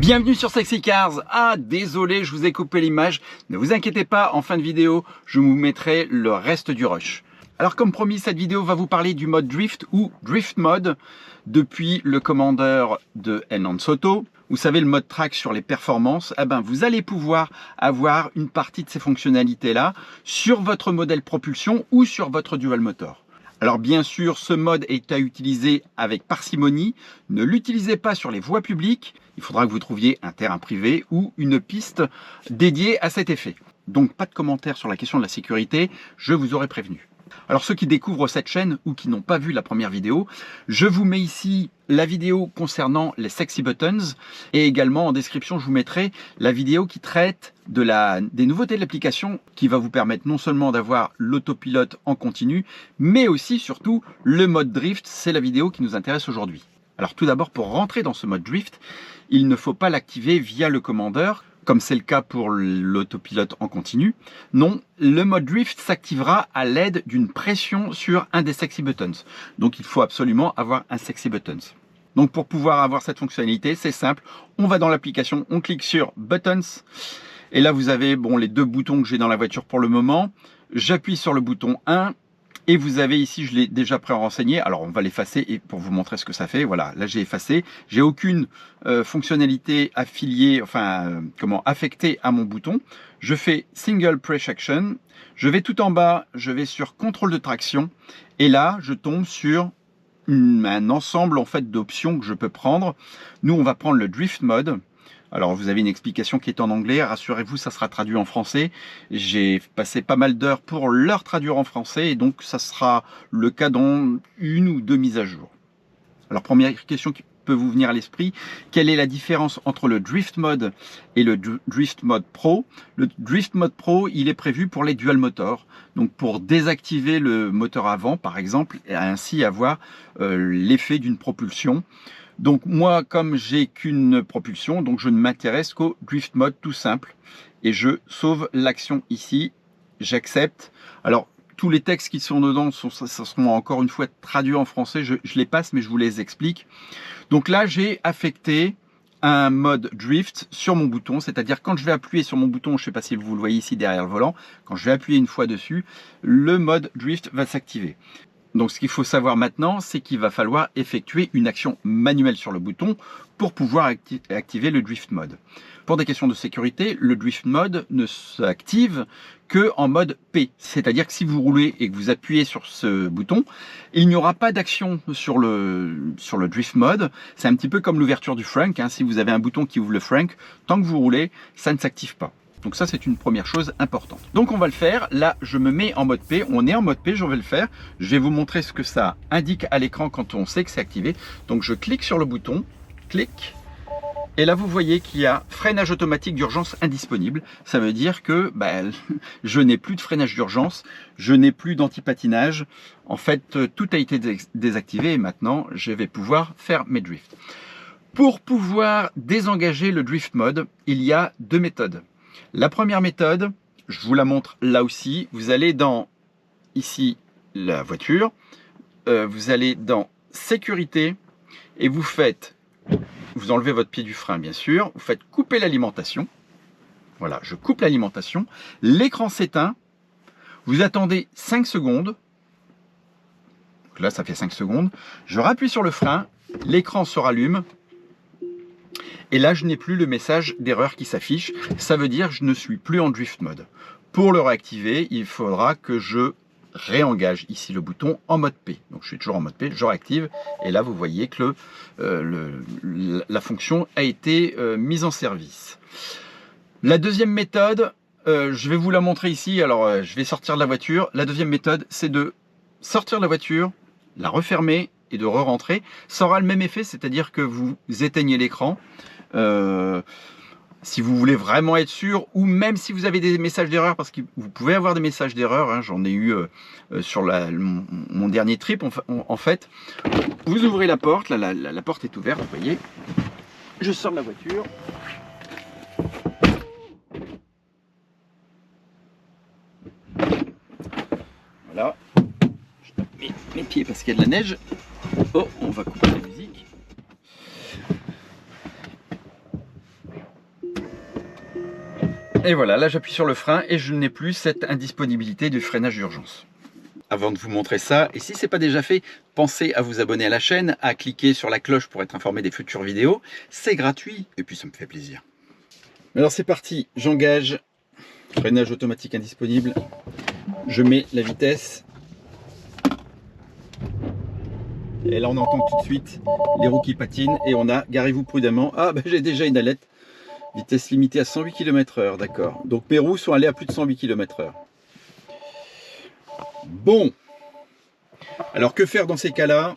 Bienvenue sur Sexy Cars. Ah, désolé, je vous ai coupé l'image. Ne vous inquiétez pas, en fin de vidéo, je vous mettrai le reste du rush. Alors comme promis, cette vidéo va vous parler du mode Drift ou Drift Mode depuis le Commander de Enhance Auto. Vous savez, le mode track sur les performances, vous allez pouvoir avoir une partie de ces fonctionnalités-là sur votre modèle propulsion ou sur votre dual motor. Alors bien sûr, ce mode est à utiliser avec parcimonie. Ne l'utilisez pas sur les voies publiques. Il faudra que vous trouviez un terrain privé ou une piste dédiée à cet effet. Donc pas de commentaires sur la question de la sécurité, je vous aurais prévenu. Alors ceux qui découvrent cette chaîne ou qui n'ont pas vu la première vidéo, je vous mets ici la vidéo concernant les sexy buttons et également en description je vous mettrai la vidéo qui traite des nouveautés de l'application qui va vous permettre non seulement d'avoir l'autopilote en continu mais aussi surtout le mode drift, c'est la vidéo qui nous intéresse aujourd'hui. Alors tout d'abord, pour rentrer dans ce mode drift, il ne faut pas l'activer via le Commander comme c'est le cas pour l'autopilote en continu. Non, le mode drift s'activera à l'aide d'une pression sur un des sexy buttons. Donc il faut absolument avoir un sexy buttons. Donc pour pouvoir avoir cette fonctionnalité, c'est simple. On va dans l'application, on clique sur buttons. Et là vous avez les deux boutons que j'ai dans la voiture pour le moment. J'appuie sur le bouton 1. Et vous avez ici, je l'ai déjà pré-renseigné, alors on va l'effacer et pour vous montrer ce que ça fait. Voilà, là j'ai effacé. J'ai aucune fonctionnalité affiliée, affectée à mon bouton. Je fais Single Press Action. Je vais tout en bas, je vais sur Contrôle de traction. Et là, je tombe sur un ensemble d'options que je peux prendre. Nous, on va prendre le Drift Mode. Alors, vous avez une explication qui est en anglais. Rassurez-vous, ça sera traduit en français. J'ai passé pas mal d'heures pour leur traduire en français et donc ça sera le cas dans une ou deux mises à jour. Alors, première question qui peut vous venir à l'esprit, quelle est la différence entre le Drift Mode et le Drift Mode Pro? Le Drift Mode Pro, il est prévu pour les dual motors. Donc, pour désactiver le moteur avant, par exemple, et ainsi avoir l'effet d'une propulsion. Donc moi, comme j'ai qu'une propulsion, donc je ne m'intéresse qu'au Drift Mode tout simple. Et je sauve l'action ici, j'accepte. Alors, tous les textes qui sont dedans, ça seront encore une fois traduits en français. Je les passe, mais je vous les explique. Donc là, j'ai affecté un mode Drift sur mon bouton. C'est-à-dire quand je vais appuyer sur mon bouton, je ne sais pas si vous le voyez ici derrière le volant, quand je vais appuyer une fois dessus, le mode Drift va s'activer. Donc ce qu'il faut savoir maintenant, c'est qu'il va falloir effectuer une action manuelle sur le bouton pour pouvoir activer le Drift Mode. Pour des questions de sécurité, le Drift Mode ne s'active que en mode P. C'est-à-dire que si vous roulez et que vous appuyez sur ce bouton, il n'y aura pas d'action sur le Drift Mode. C'est un petit peu comme l'ouverture du Frank. Si vous avez un bouton qui ouvre le Frank, tant que vous roulez, ça ne s'active pas. Donc ça, c'est une première chose importante. Donc on va le faire. Là, je me mets en mode P. On est en mode P, je vais le faire. Je vais vous montrer ce que ça indique à l'écran quand on sait que c'est activé. Donc je clique sur le bouton, clic. Et là, vous voyez qu'il y a freinage automatique d'urgence indisponible. Ça veut dire que je n'ai plus de freinage d'urgence, je n'ai plus d'anti-patinage. En fait, tout a été désactivé et maintenant, je vais pouvoir faire mes drifts. Pour pouvoir désengager le Drift Mode, il y a deux méthodes. La première méthode, je vous la montre là aussi. Vous allez dans, ici, la voiture. Vous allez dans Sécurité et vous enlevez votre pied du frein, bien sûr. Vous faites couper l'alimentation. Voilà, je coupe l'alimentation. L'écran s'éteint. Vous attendez 5 secondes. Donc là, ça fait 5 secondes. Je rappuie sur le frein. L'écran se rallume. Et là, je n'ai plus le message d'erreur qui s'affiche. Ça veut dire que je ne suis plus en Drift Mode. Pour le réactiver, il faudra que je réengage ici le bouton en mode P. Donc, je suis toujours en mode P, je réactive. Et là, vous voyez que la fonction a été mise en service. La deuxième méthode, je vais vous la montrer ici. Alors, je vais sortir de la voiture. La deuxième méthode, c'est de sortir de la voiture, la refermer et de re-rentrer. Ça aura le même effet, c'est-à-dire que vous éteignez l'écran. Si vous voulez vraiment être sûr, ou même si vous avez des messages d'erreur, parce que vous pouvez avoir des messages d'erreur, j'en ai eu sur mon dernier trip, en fait. Vous ouvrez la porte, là, la porte est ouverte, vous voyez. Je sors de la voiture. Voilà. Je tape mes pieds parce qu'il y a de la neige. Oh, on va couper la musique. Et voilà, là j'appuie sur le frein et je n'ai plus cette indisponibilité du freinage d'urgence. Avant de vous montrer ça, et si ce n'est pas déjà fait, pensez à vous abonner à la chaîne, à cliquer sur la cloche pour être informé des futures vidéos. C'est gratuit et puis ça me fait plaisir. Alors c'est parti, j'engage, freinage automatique indisponible, je mets la vitesse. Et là on entend tout de suite les roues qui patinent et on a, garez-vous prudemment, ah bah, j'ai déjà une alerte, vitesse limitée à 108 km/h, d'accord. Donc mes roues sont allées à plus de 108 km/h. Bon, alors que faire dans ces cas-là?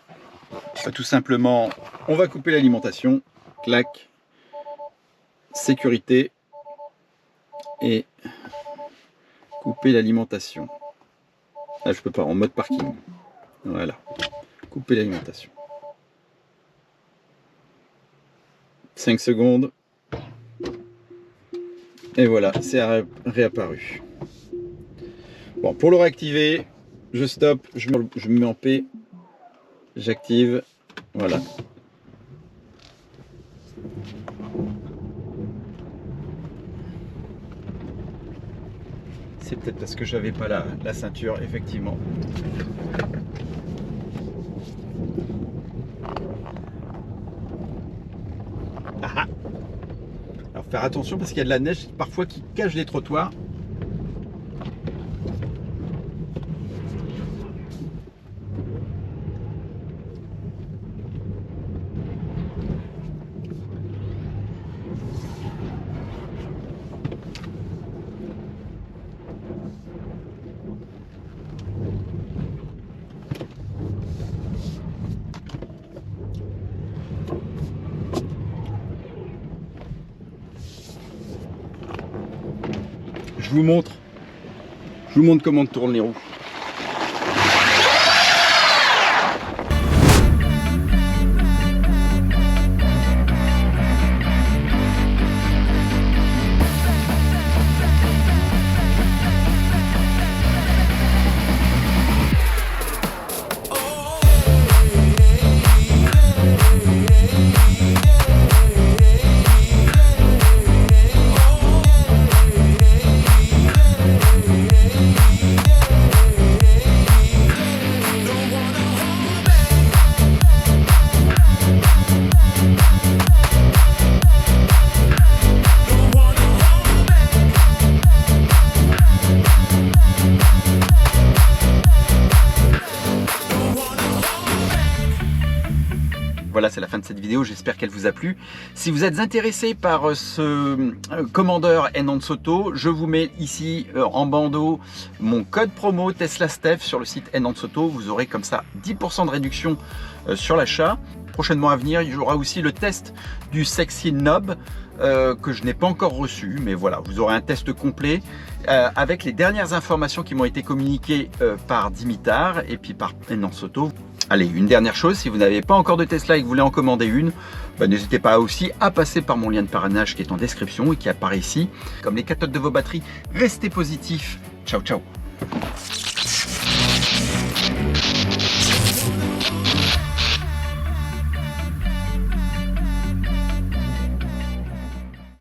Tout simplement, on va couper l'alimentation, clac, sécurité, et couper l'alimentation. Là je peux pas, en mode parking, voilà. Couper l'alimentation. 5 secondes. Et voilà, c'est réapparu. Bon, pour le réactiver, je stoppe, je me mets en paix. J'active. Voilà. C'est peut-être parce que j'avais pas la ceinture, effectivement. Ah. Alors faire attention parce qu'il y a de la neige parfois qui cache les trottoirs. Je vous montre comment tournent les roues. Voilà, c'est la fin de cette vidéo, j'espère qu'elle vous a plu. Si vous êtes intéressé par ce Commander Enhance Auto, je vous mets ici en bandeau mon code promo Tesla Steph sur le site Enhance Auto. Vous aurez comme ça 10% de réduction sur l'achat. Prochainement à venir, il y aura aussi le test du Sexy Knob que je n'ai pas encore reçu, mais voilà, vous aurez un test complet avec les dernières informations qui m'ont été communiquées par Dimitar et puis par Enhance Auto. Allez, une dernière chose, si vous n'avez pas encore de Tesla et que vous voulez en commander une, n'hésitez pas aussi à passer par mon lien de parrainage qui est en description et qui apparaît ici. Comme les cathodes de vos batteries, restez positifs. Ciao, ciao.